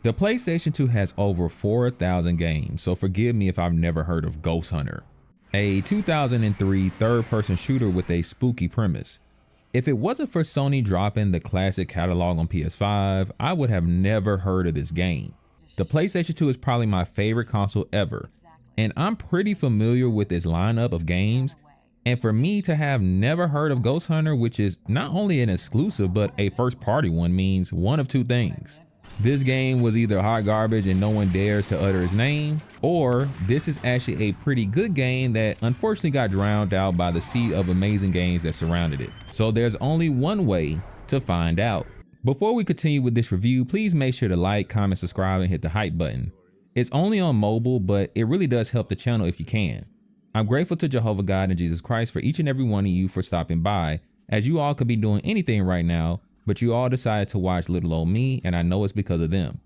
The PlayStation 2 has over 4,000 games, so forgive me if I've never heard of Ghosthunter, a 2003 third-person shooter with a spooky premise. If it wasn't for Sony dropping the classic catalog on PS5, I would have never heard of this game. The PlayStation 2 is probably my favorite console ever, and I'm pretty familiar with its lineup of games, and for me to have never heard of Ghosthunter, which is not only an exclusive but a first-party one, means one of two things. This game was either hot garbage and no one dares to utter its name, or this is actually a pretty good game that unfortunately got drowned out by the sea of amazing games that surrounded it. So there's only one way to find out. Before we continue with this review, please make sure to like, comment, subscribe, and hit the hype button. It's only on mobile, but it really does help the channel if you can. I'm grateful to Jehovah God and Jesus Christ for each and every one of you for stopping by, as you all could be doing anything right now, but you all decided to watch little old me, and I know it's because of them.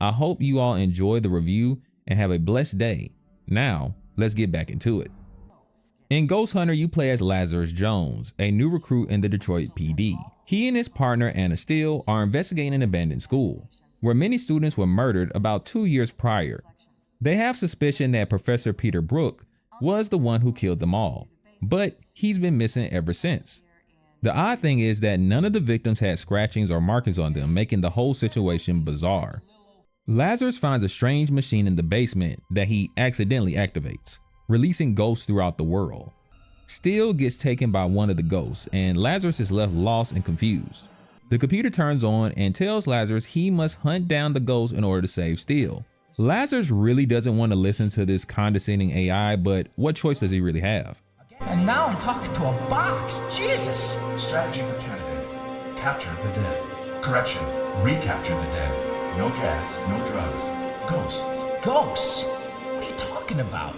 I hope you all enjoy the review and have a blessed day. Now, let's get back into it. In Ghosthunter, you play as Lazarus Jones, a new recruit in the Detroit PD. He and his partner, Anna Steele, are investigating an abandoned school, where many students were murdered about 2 years prior. They have suspicion that Professor Peter Brook was the one who killed them all, but he's been missing ever since. The odd thing is that none of the victims had scratchings or markings on them, making the whole situation bizarre. Lazarus finds a strange machine in the basement that he accidentally activates, releasing ghosts throughout the world. Steele gets taken by one of the ghosts, and Lazarus is left lost and confused. The computer turns on and tells Lazarus he must hunt down the ghost in order to save Steele. Lazarus really doesn't want to listen to this condescending AI, but what choice does he really have? And now I'm talking to a box. Jesus! Strategy for candidate. Capture the dead. Correction. Recapture the dead. No gas, no drugs. Ghosts. Ghosts? What are you talking about?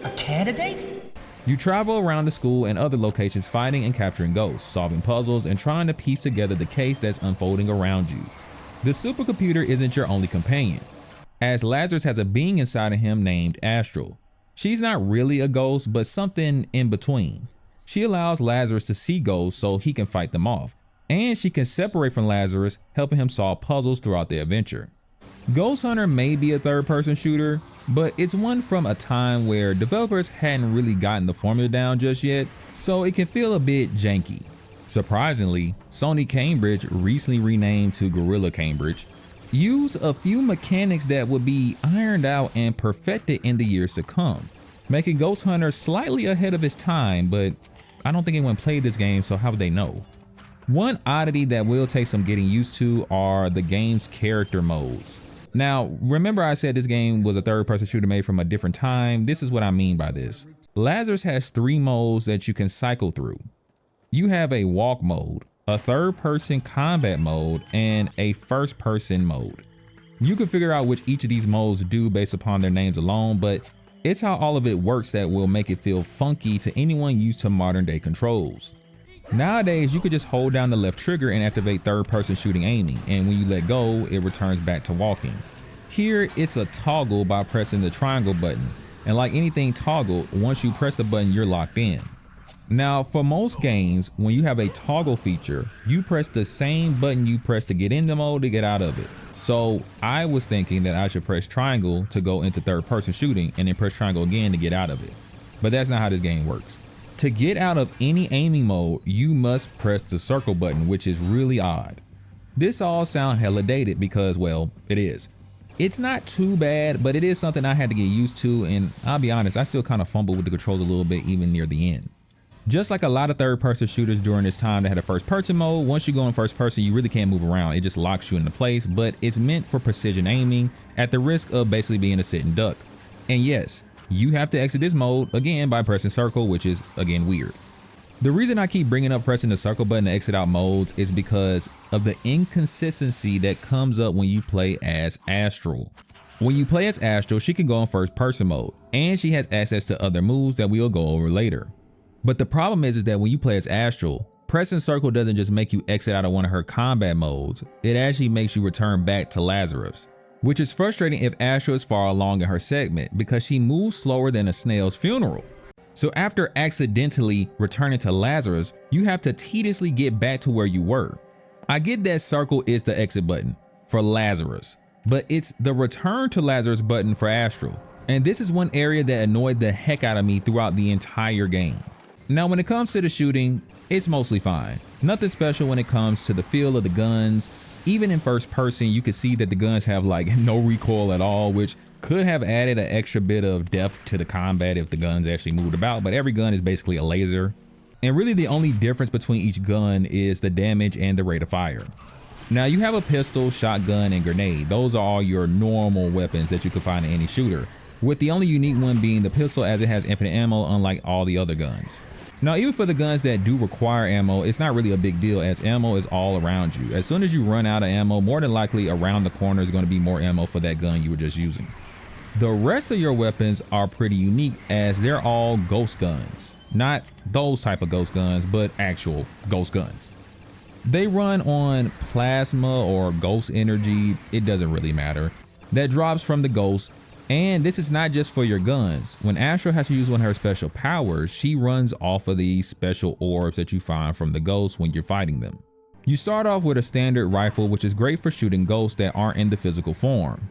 A candidate? You travel around the school and other locations fighting and capturing ghosts, solving puzzles, and trying to piece together the case that's unfolding around you. The supercomputer isn't your only companion, as Lazarus has a being inside of him named Astral. She's not really a ghost, but something in between. She allows Lazarus to see ghosts so he can fight them off, and she can separate from Lazarus, helping him solve puzzles throughout the adventure. Ghosthunter may be a third-person shooter, but it's one from a time where developers hadn't really gotten the formula down just yet, so it can feel a bit janky. Surprisingly, Sony Cambridge, recently renamed to Gorilla Cambridge, used a few mechanics that would be ironed out and perfected in the years to come, making Ghosthunter slightly ahead of its time, but I don't think anyone played this game, so how would they know? One oddity that will take some getting used to are the game's character modes. Now, remember I said this game was a third-person shooter made from a different time? This is what I mean by this. Lazarus has 3 modes that you can cycle through. You have a walk mode, a third-person combat mode, and a first-person mode. You can figure out which each of these modes do based upon their names alone, but it's how all of it works that will make it feel funky to anyone used to modern-day controls. Nowadays, you could just hold down the left trigger and activate third-person shooting aiming, and when you let go, it returns back to walking. Here, it's a toggle by pressing the triangle button, and like anything toggle, once you press the button, you're locked in. Now, for most games, when you have a toggle feature, you press the same button you press to get into mode to get out of it. So I was thinking that I should press triangle to go into third-person shooting and then press triangle again to get out of it. But that's not how this game works. To get out of any aiming mode, you must press the circle button, which is really odd. This all sounds hella dated because, well, it is. It's not too bad, but it is something I had to get used to, and I'll be honest, I still kind of fumbled with the controls a little bit even near the end. Just like a lot of third-person shooters during this time that had a first-person mode, once you go in first-person, you really can't move around. It just locks you into place, but it's meant for precision aiming at the risk of basically being a sitting duck. And yes, you have to exit this mode again by pressing circle, which is again weird. The reason I keep bringing up pressing the circle button to exit out modes is because of the inconsistency that comes up when you play as Astral. When you play as Astral, she can go in first-person mode, and she has access to other moves that we'll go over later. But the problem is that when you play as Astral, pressing circle doesn't just make you exit out of one of her combat modes, it actually makes you return back to Lazarus, which is frustrating if Astral is far along in her segment because she moves slower than a snail's funeral. So after accidentally returning to Lazarus, you have to tediously get back to where you were. I get that circle is the exit button for Lazarus. but it's the return to Lazarus button for Astral. And this is one area that annoyed the heck out of me throughout the entire game. Now when it comes to the shooting, it's mostly fine. Nothing special when it comes to the feel of the guns. Even in first person, you can see that the guns have like no recoil at all, which could have added an extra bit of depth to the combat if the guns actually moved about, but every gun is basically a laser. And really the only difference between each gun is the damage and the rate of fire. Now you have a pistol, shotgun, and grenade. Those are all your normal weapons that you can find in any shooter, with the only unique one being the pistol, as it has infinite ammo unlike all the other guns. Now even for the guns that do require ammo, it's not really a big deal as ammo is all around you. As soon as you run out of ammo, more than likely around the corner is going to be more ammo for that gun you were just using. The rest of your weapons are pretty unique as they're all ghost guns. Not those type of ghost guns, but actual ghost guns. They run on plasma or ghost energy, it doesn't really matter, that drops from the ghost. And this is not just for your guns. When Astral has to use one of her special powers, she runs off of these special orbs that you find from the ghosts when you're fighting them. You start off with a standard rifle, which is great for shooting ghosts that aren't in the physical form.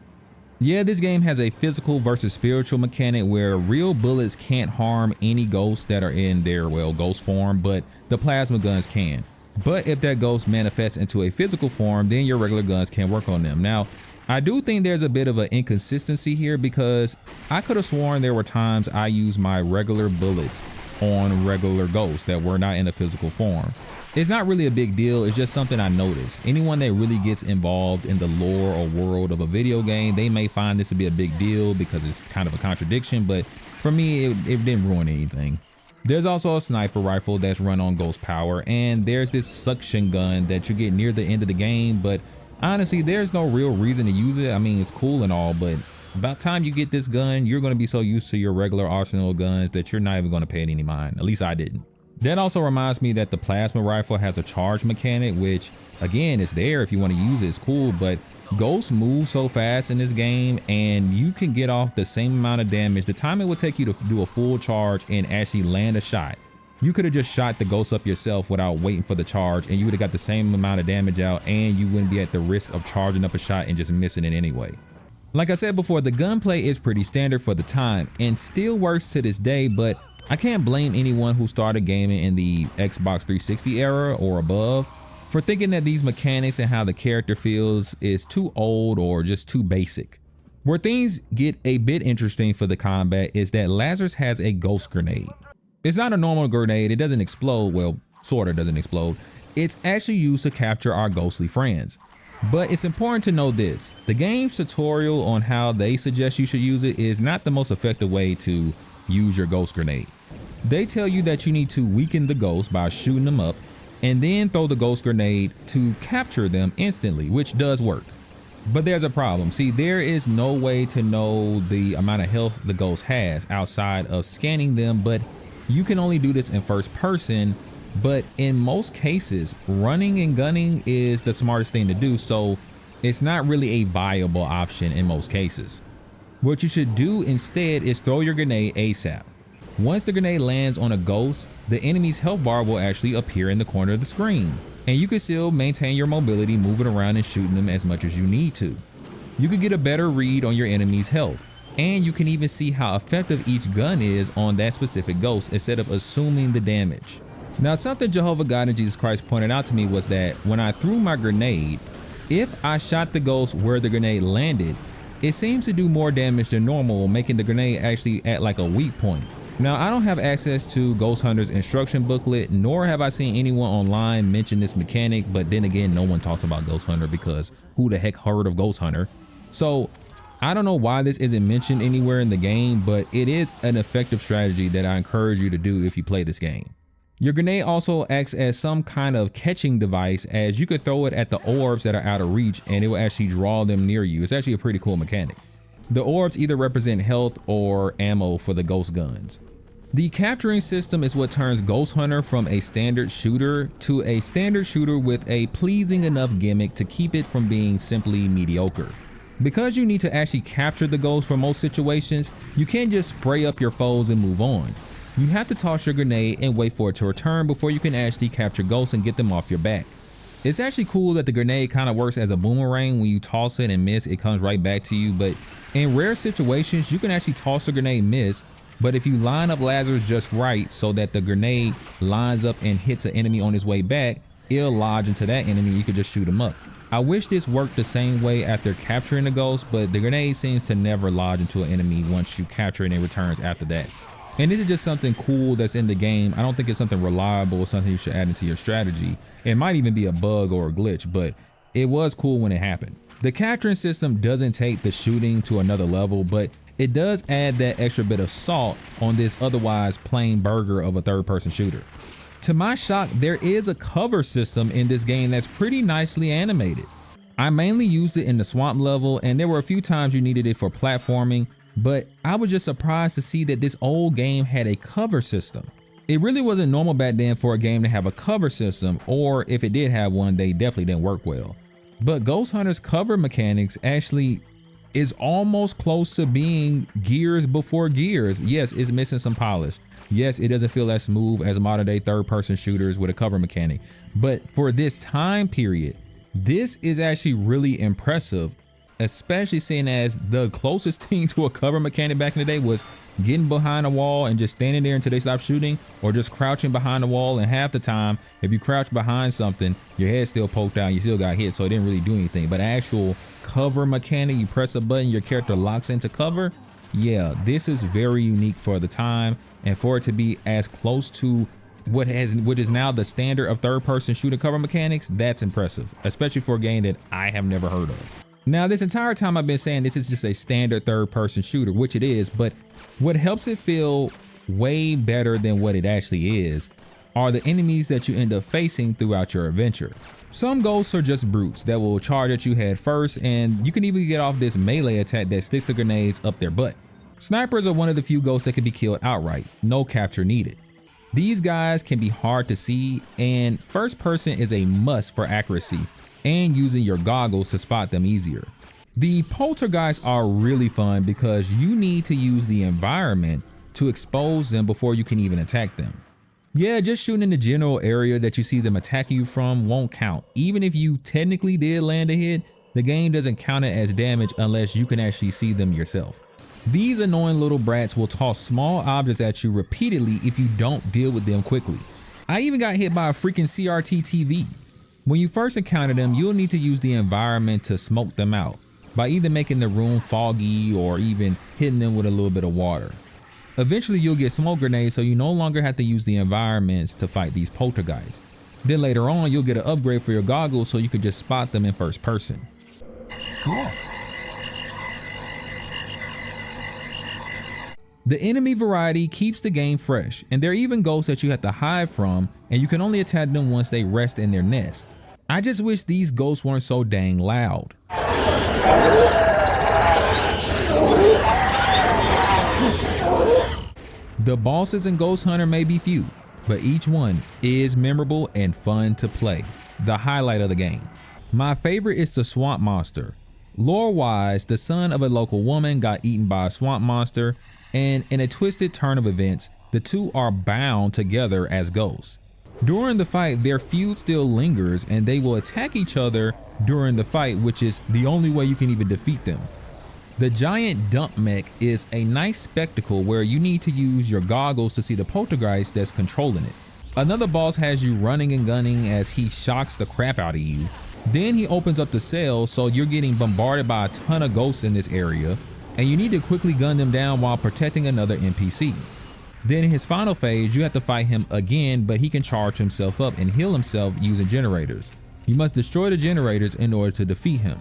Yeah, this game has a physical versus spiritual mechanic where real bullets can't harm any ghosts that are in their, well, ghost form, but the plasma guns can. But if that ghost manifests into a physical form, then your regular guns can work on them. Now, I do think there's a bit of an inconsistency here because I could have sworn there were times I used my regular bullets on regular ghosts that were not in a physical form. It's not really a big deal, it's just something I noticed. Anyone that really gets involved in the lore or world of a video game, they may find this to be a big deal because it's kind of a contradiction, but for me, it didn't ruin anything. There's also a sniper rifle that's run on ghost power, and there's this suction gun that you get near the end of the game, but honestly, there's no real reason to use it. I mean, it's cool and all, but about time you get this gun, you're going to be so used to your regular arsenal of guns that you're not even going to pay it any mind. At least I didn't. That also reminds me that the plasma rifle has a charge mechanic, which again, is there if you want to use it, it's cool, but ghosts move so fast in this game and you can get off the same amount of damage. The time it would take you to do a full charge and actually land a shot, you could have just shot the ghost up yourself without waiting for the charge and you would have got the same amount of damage out and you wouldn't be at the risk of charging up a shot and just missing it anyway. Like I said before, the gunplay is pretty standard for the time and still works to this day, but I can't blame anyone who started gaming in the Xbox 360 era or above for thinking that these mechanics and how the character feels is too old or just too basic. Where things get a bit interesting for the combat is that Lazarus has a ghost grenade. It's not a normal grenade, it doesn't explode, well, sorta doesn't explode. It's actually used to capture our ghostly friends. But it's important to know this, the game's tutorial on how they suggest you should use it is not the most effective way to use your ghost grenade. They tell you that you need to weaken the ghost by shooting them up and then throw the ghost grenade to capture them instantly, which does work. But there's a problem. See, there is no way to know the amount of health the ghost has outside of scanning them, but you can only do this in first person. But in most cases, running and gunning is the smartest thing to do, so it's not really a viable option in most cases. What you should do instead is throw your grenade ASAP. Once the grenade lands on a ghost, the enemy's health bar will actually appear in the corner of the screen, and you can still maintain your mobility moving around and shooting them as much as you need to. You can get a better read on your enemy's health, and you can even see how effective each gun is on that specific ghost instead of assuming the damage. Now, something Jehovah God and Jesus Christ pointed out to me was that when I threw my grenade, if I shot the ghost where the grenade landed, it seems to do more damage than normal, making the grenade actually at like a weak point. Now, I don't have access to Ghosthunter's instruction booklet, nor have I seen anyone online mention this mechanic, but then again, no one talks about Ghosthunter because who the heck heard of Ghosthunter? So I don't know why this isn't mentioned anywhere in the game, but it is an effective strategy that I encourage you to do if you play this game. Your grenade also acts as some kind of catching device, as you could throw it at the orbs that are out of reach and it will actually draw them near you. It's actually a pretty cool mechanic. The orbs either represent health or ammo for the ghost guns. The capturing system is what turns Ghosthunter from a standard shooter to a standard shooter with a pleasing enough gimmick to keep it from being simply mediocre. Because you need to actually capture the ghost for most situations, you can't just spray up your foes and move on. You have to toss your grenade and wait for it to return before you can actually capture ghosts and get them off your back. It's actually cool that the grenade kind of works as a boomerang. When you toss it and miss, it comes right back to you. But in rare situations, you can actually toss the grenade and miss. But if you line up Lazarus just right so that the grenade lines up and hits an enemy on his way back, it'll lodge into that enemy. You could just shoot him up. I wish this worked the same way after capturing the ghost, but the grenade seems to never lodge into an enemy once you capture it and it returns after that. And this is just something cool that's in the game. I don't think it's something reliable or something you should add into your strategy. It might even be a bug or a glitch, but it was cool when it happened. The capturing system doesn't take the shooting to another level, but it does add that extra bit of salt on this otherwise plain burger of a third-person shooter. To my shock, there is a cover system in this game that's pretty nicely animated. I mainly used it in the swamp level, and there were a few times you needed it for platforming, but I was just surprised to see that this old game had a cover system. It really wasn't normal back then for a game to have a cover system, or if it did have one, they definitely didn't work well. But Ghosthunter's cover mechanics actually is almost close to being Gears before Gears. Yes, it's missing some polish. Yes, it doesn't feel as smooth as modern day third-person shooters with a cover mechanic. But for this time period, this is actually really impressive, especially seeing as the closest thing to a cover mechanic back in the day was getting behind a wall and just standing there until they stop shooting, or just crouching behind the wall. And half the time, if you crouch behind something, your head's still poked out, you still got hit, so it didn't really do anything. But actual cover mechanic, you press a button, your character locks into cover. Yeah, this is very unique for the time, and for it to be as close to what is now the standard of third-person shooter cover mechanics, that's impressive, especially for a game that I have never heard of. Now, this entire time I've been saying this is just a standard third-person shooter, which it is, but what helps it feel way better than what it actually is are the enemies that you end up facing throughout your adventure. Some ghosts are just brutes that will charge at you head first, and you can even get off this melee attack that sticks the grenades up their butt. Snipers are one of the few ghosts that can be killed outright, no capture needed. These guys can be hard to see, and first person is a must for accuracy and using your goggles to spot them easier. The poltergeists are really fun because you need to use the environment to expose them before you can even attack them. Yeah, just shooting in the general area that you see them attacking you from won't count. Even if you technically did land a hit, the game doesn't count it as damage unless you can actually see them yourself. These annoying little brats will toss small objects at you repeatedly if you don't deal with them quickly. I even got hit by a freaking CRT TV. When you first encounter them, you'll need to use the environment to smoke them out by either making the room foggy or even hitting them with a little bit of water. Eventually you'll get smoke grenades, so you no longer have to use the environments to fight these poltergeists. Then later on you'll get an upgrade for your goggles so you can just spot them in first person. Cool. The enemy variety keeps the game fresh, and there are even ghosts that you have to hide from, and you can only attack them once they rest in their nest. I just wish these ghosts weren't so dang loud. The bosses in Ghosthunter may be few, but each one is memorable and fun to play. The highlight of the game. My favorite is the swamp monster. Lore-wise, the son of a local woman got eaten by a swamp monster, and in a twisted turn of events, the two are bound together as ghosts. During the fight, their feud still lingers, and they will attack each other during the fight, which is the only way you can even defeat them. The giant dump mech is a nice spectacle where you need to use your goggles to see the poltergeist that's controlling it. Another boss has you running and gunning as he shocks the crap out of you. Then he opens up the cells, so you're getting bombarded by a ton of ghosts in this area, and you need to quickly gun them down while protecting another NPC. Then in his final phase, you have to fight him again, but he can charge himself up and heal himself using generators. You must destroy the generators in order to defeat him.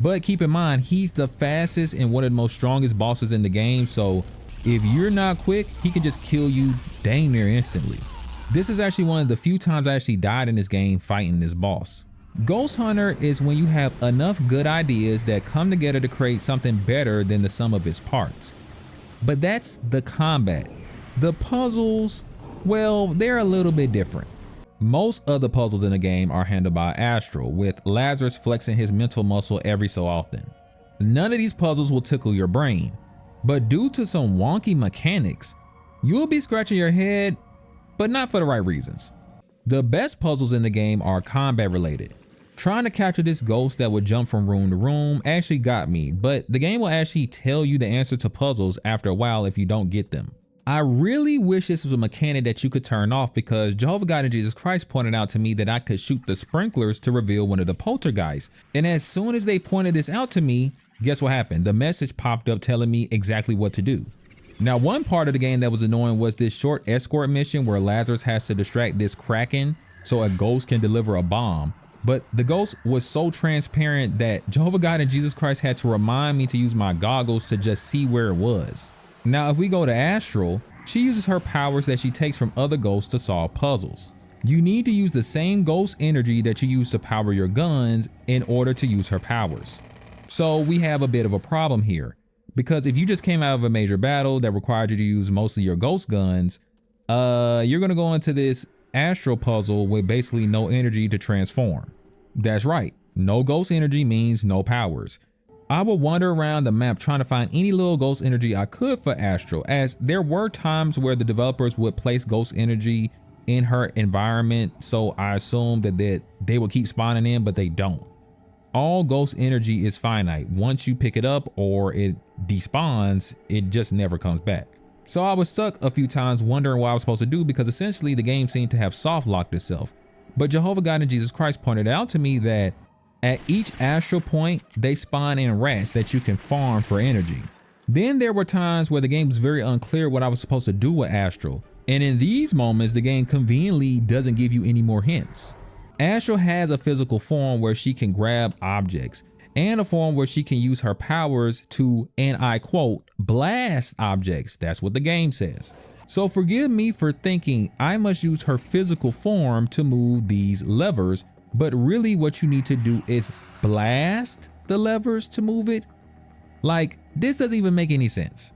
But keep in mind, he's the fastest and one of the most strongest bosses in the game, so if you're not quick, he can just kill you dang near instantly. This is actually one of the few times I actually died in this game fighting this boss. Ghosthunter is when you have enough good ideas that come together to create something better than the sum of its parts. But that's the combat. The puzzles, well, they're a little bit different. Most other puzzles in the game are handled by Astral, with Lazarus flexing his mental muscle every so often. None of these puzzles will tickle your brain, but due to some wonky mechanics, you'll be scratching your head, but not for the right reasons. The best puzzles in the game are combat related. Trying to capture this ghost that would jump from room to room actually got me, but the game will actually tell you the answer to puzzles after a while if you don't get them. I really wish this was a mechanic that you could turn off, because Jehovah God and Jesus Christ pointed out to me that I could shoot the sprinklers to reveal one of the poltergeists. And as soon as they pointed this out to me, guess what happened? The message popped up telling me exactly what to do. Now, one part of the game that was annoying was this short escort mission where Lazarus has to distract this Kraken so a ghost can deliver a bomb. But the ghost was so transparent that Jehovah God and Jesus Christ had to remind me to use my goggles to just see where it was. Now, if we go to Astral, she uses her powers that she takes from other ghosts to solve puzzles. You need to use the same ghost energy that you use to power your guns in order to use her powers. So we have a bit of a problem here, because if you just came out of a major battle that required you to use mostly your ghost guns, you're gonna go into this Astral puzzle with basically no energy to transform. That's right, no ghost energy means no powers. I would wander around the map trying to find any little ghost energy I could for Astral, as there were times where the developers would place ghost energy in her environment, so I assumed that they would keep spawning in, but they don't. All ghost energy is finite. Once you pick it up or it despawns, it just never comes back. So I was stuck a few times wondering what I was supposed to do, because essentially the game seemed to have soft locked itself. But Jehovah God and Jesus Christ pointed out to me that at each astral point, they spawn in rats that you can farm for energy. Then there were times where the game was very unclear what I was supposed to do with Astral. And in these moments, the game conveniently doesn't give you any more hints. Astral has a physical form where she can grab objects, and a form where she can use her powers to, and I quote, blast objects. That's what the game says. So forgive me for thinking I must use her physical form to move these levers, but really what you need to do is blast the levers to move it. Like, this doesn't even make any sense.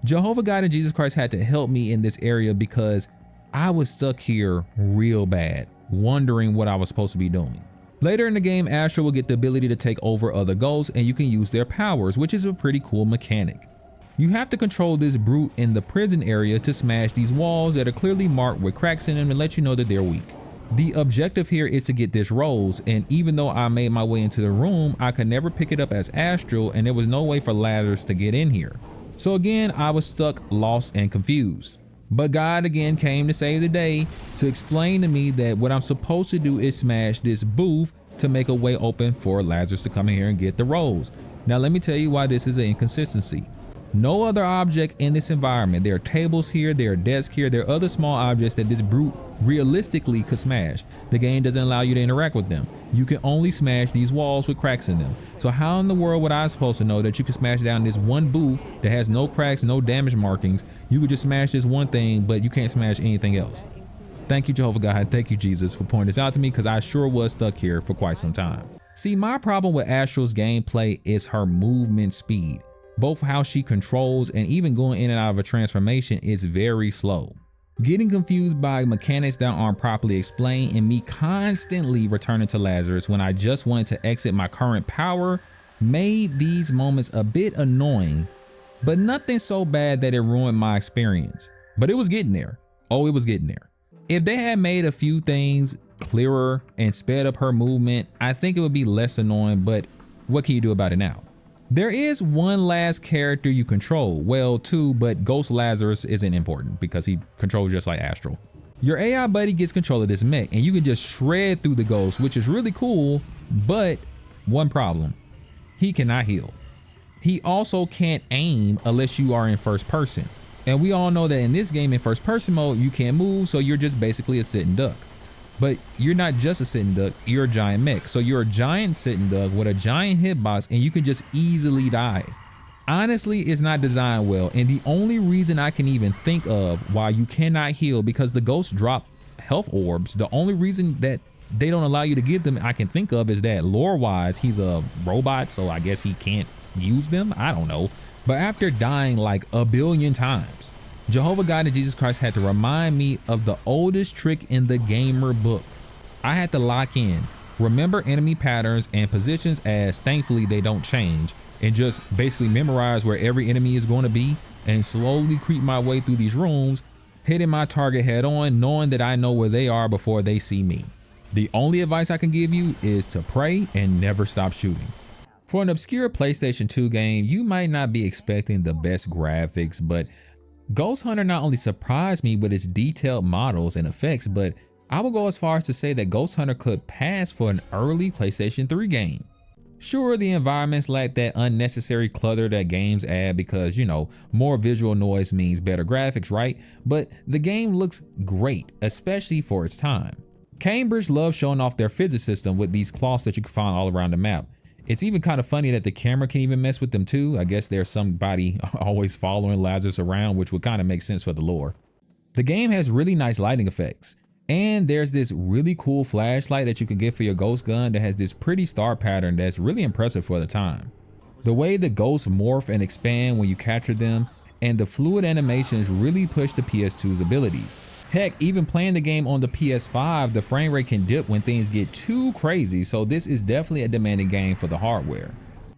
Jehovah God and Jesus Christ had to help me in this area, because I was stuck here real bad, wondering what I was supposed to be doing. Later in the game, Astral will get the ability to take over other ghosts, and you can use their powers, which is a pretty cool mechanic. You have to control this brute in the prison area to smash these walls that are clearly marked with cracks in them and let you know that they're weak. The objective here is to get this rose, and even though I made my way into the room, I could never pick it up as Astral, and there was no way for Lazarus to get in here. So again, I was stuck, lost, and confused. But God again came to save the day, to explain to me that what I'm supposed to do is smash this booth to make a way open for Lazarus to come in here and get the rose. Now let me tell you why this is an inconsistency. No other object in this environment. There are tables here, there are desks here, there are other small objects that this brute realistically could smash. The game doesn't allow you to interact with them. You can only smash these walls with cracks in them. So how in the world would I supposed to know that you can smash down this one booth that has no cracks, no damage markings? You could just smash this one thing, but you can't smash anything else. Thank you, Jehovah God. Thank you, Jesus, for pointing this out to me, because I sure was stuck here for quite some time. See, my problem with Astral's gameplay is her movement speed. Both how she controls and even going in and out of a transformation is very slow. Getting confused by mechanics that aren't properly explained, and me constantly returning to Lazarus when I just wanted to exit my current power made these moments a bit annoying, but nothing so bad that it ruined my experience. But it was getting there. Oh, it was getting there. If they had made a few things clearer and sped up her movement, I think it would be less annoying, but what can you do about it now? There is one last character you control, well two, but Ghost Lazarus isn't important because he controls just like Astral. Your AI buddy gets control of this mech and you can just shred through the ghost, which is really cool, but one problem, he cannot heal. He also can't aim unless you are in first person. And we all know that in this game in first person mode, you can't move, so you're just basically a sitting duck. But you're not just a sitting duck, you're a giant mech. So you're a giant sitting duck with a giant hitbox and you can just easily die. Honestly, it's not designed well. And the only reason I can even think of why you cannot heal, because the ghosts drop health orbs. The only reason that they don't allow you to get them I can think of is that lore wise, he's a robot. So I guess he can't use them. I don't know. But after dying like a billion times, Jehovah God and Jesus Christ had to remind me of the oldest trick in the gamer book. I had to lock in, remember enemy patterns and positions, as thankfully they don't change, and just basically memorize where every enemy is going to be and slowly creep my way through these rooms hitting my target head on, knowing that I know where they are before they see me. The only advice I can give you is to pray and never stop shooting. For an obscure PlayStation 2 game, you might not be expecting the best graphics, but Ghosthunter not only surprised me with its detailed models and effects, but I will go as far as to say that Ghosthunter could pass for an early PlayStation 3 game. Sure, the environments lack that unnecessary clutter that games add because, more visual noise means better graphics, right? But the game looks great, especially for its time. Cambridge loves showing off their physics system with these cloths that you can find all around the map. It's even kind of funny that the camera can even mess with them too. I guess there's somebody always following Lazarus around, which would kind of make sense for the lore. The game has really nice lighting effects. And there's this really cool flashlight that you can get for your ghost gun that has this pretty star pattern that's really impressive for the time. The way the ghosts morph and expand when you capture them, and the fluid animations really push the PS2's abilities. Heck, even playing the game on the PS5, the frame rate can dip when things get too crazy, so this is definitely a demanding game for the hardware.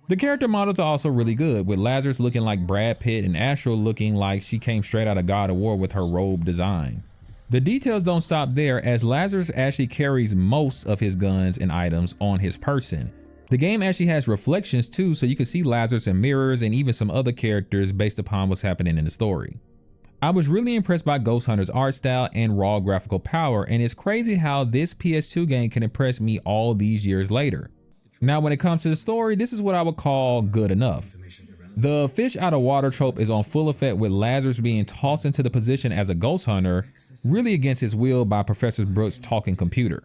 The character models are also really good, with Lazarus looking like Brad Pitt and Astral looking like she came straight out of God of War with her robe design. The details don't stop there, as Lazarus actually carries most of his guns and items on his person. The game actually has reflections too, so you can see Lazarus in mirrors and even some other characters based upon what's happening in the story. I was really impressed by Ghosthunter's art style and raw graphical power, and it's crazy how this PS2 game can impress me all these years later. Now when it comes to the story, this is what I would call good enough. The fish out of water trope is on full effect, with Lazarus being tossed into the position as a ghost hunter, really against his will by Professor Brooks' talking computer.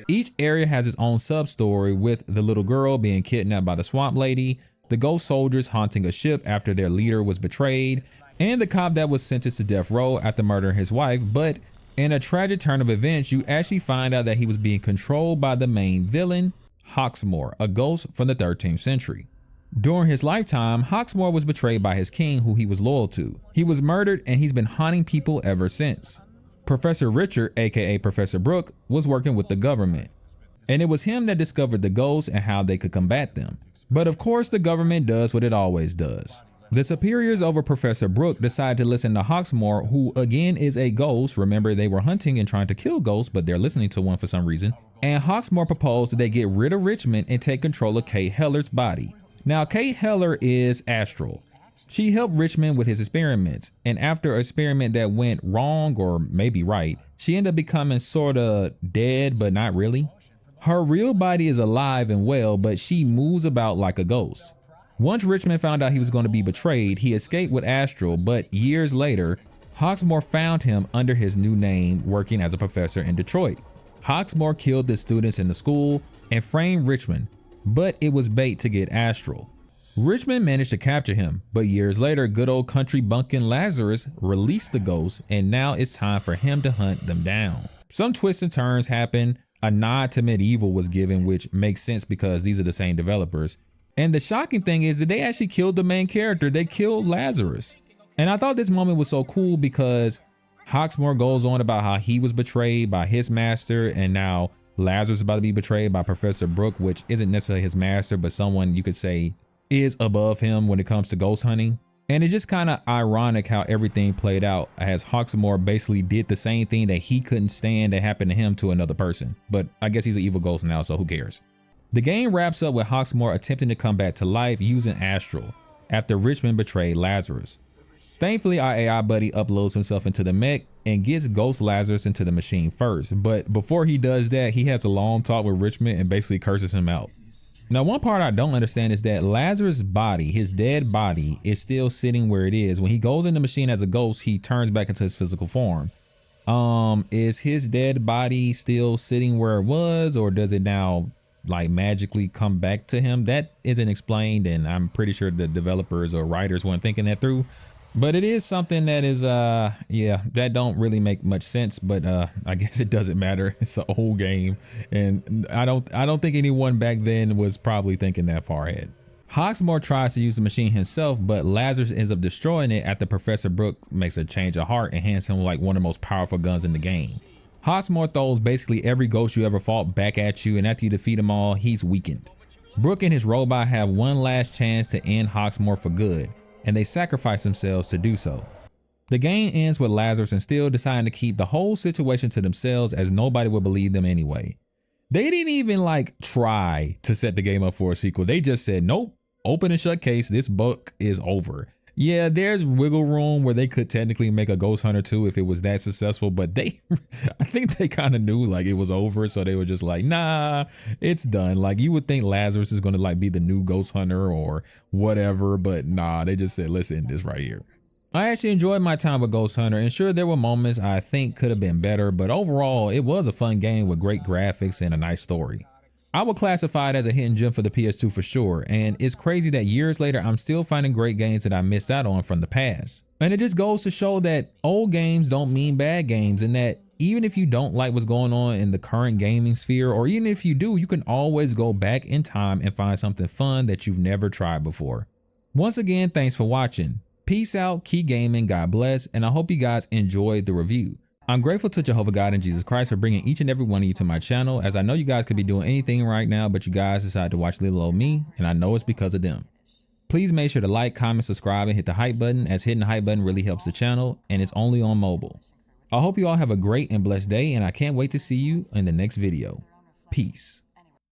Each area has its own sub-story, with the little girl being kidnapped by the swamp lady, the ghost soldiers haunting a ship after their leader was betrayed, and the cop that was sentenced to death row after murdering his wife. But in a tragic turn of events, you actually find out that he was being controlled by the main villain, Hawksmoor, a ghost from the 13th century. During his lifetime, Hawksmoor was betrayed by his king, who he was loyal to. He was murdered, and he's been haunting people ever since. Professor Richard, aka Professor Brooke, was working with the government, and it was him that discovered the ghosts and how they could combat them. But of course, the government does what it always does. The superiors over Professor Brooke decided to listen to Hawksmoor, who again is a ghost. Remember, they were hunting and trying to kill ghosts, but they're listening to one for some reason. And Hawksmoor proposed that they get rid of Richmond and take control of Kate Heller's body. Now, Kate Heller is Astral. She helped Richmond with his experiments, and after an experiment that went wrong, or maybe right, she ended up becoming sorta dead, but not really. Her real body is alive and well, but she moves about like a ghost. Once Richmond found out he was going to be betrayed, he escaped with Astral, but years later, Hawksmoor found him under his new name, working as a professor in Detroit. Hawksmoor killed the students in the school and framed Richmond, but it was bait to get Astral. Richmond managed to capture him, but years later, good old country bumpkin Lazarus released the ghost, and now it's time for him to hunt them down. Some twists and turns happen. A nod to Medieval was given, which makes sense because these are the same developers. And the shocking thing is that they actually killed the main character. They killed Lazarus. And I thought this moment was so cool because Hawksmoor goes on about how he was betrayed by his master, and now Lazarus is about to be betrayed by Professor Brooke, which isn't necessarily his master, but someone you could say is above him when it comes to ghost hunting. And it's just kind of ironic how everything played out, as Hawksmoor basically did the same thing that he couldn't stand that happened to him to another person. But I guess he's an evil ghost now, so who cares? The game wraps up with Hawksmoor attempting to come back to life using Astral after Richmond betrayed Lazarus. Thankfully, our AI buddy uploads himself into the mech and gets Ghost Lazarus into the machine first. But before he does that, he has a long talk with Richmond and basically curses him out. Now, one part I don't understand is that Lazarus' body, his dead body, is still sitting where it is. When he goes in the machine as a ghost, he turns back into his physical form. Is his dead body still sitting where it was, or does it now like magically come back to him? That isn't explained, and I'm pretty sure the developers or writers weren't thinking that through. But it is something that is, yeah, that don't really make much sense, but I guess it doesn't matter. It's an old game, and I don't think anyone back then was probably thinking that far ahead. Hawksmoor tries to use the machine himself, but Lazarus ends up destroying it after Professor Brooks makes a change of heart and hands him like one of the most powerful guns in the game. Hawksmoor throws basically every ghost you ever fought back at you, and after you defeat them all, he's weakened. Brooke and his robot have one last chance to end Hawksmoor for good, and they sacrifice themselves to do so. The game ends with Lazarus and Steel deciding to keep the whole situation to themselves as nobody would believe them anyway. They didn't even like try to set the game up for a sequel. They just said, nope, open and shut case, this book is over. Yeah, there's wiggle room where they could technically make a Ghosthunter 2 if it was that successful, but I think they kind of knew like it was over, so they were just like, nah, it's done. Like you would think Lazarus is gonna like be the new Ghosthunter or whatever, but nah, they just said, let's end this right here. I actually enjoyed my time with Ghosthunter, and sure, there were moments I think could have been better, but overall, it was a fun game with great graphics and a nice story. I would classify it as a hidden gem for the PS2 for sure, and it's crazy that years later, I'm still finding great games that I missed out on from the past. And it just goes to show that old games don't mean bad games, and that even if you don't like what's going on in the current gaming sphere, or even if you do, you can always go back in time and find something fun that you've never tried before. Once again, thanks for watching. Peace out, keep gaming, God bless, and I hope you guys enjoyed the review. I'm grateful to Jehovah God and Jesus Christ for bringing each and every one of you to my channel, as I know you guys could be doing anything right now, but you guys decided to watch little old me, and I know it's because of them. Please make sure to like, comment, subscribe, and hit the hype button, as hitting the hype button really helps the channel, and it's only on mobile. I hope you all have a great and blessed day, and I can't wait to see you in the next video. Peace.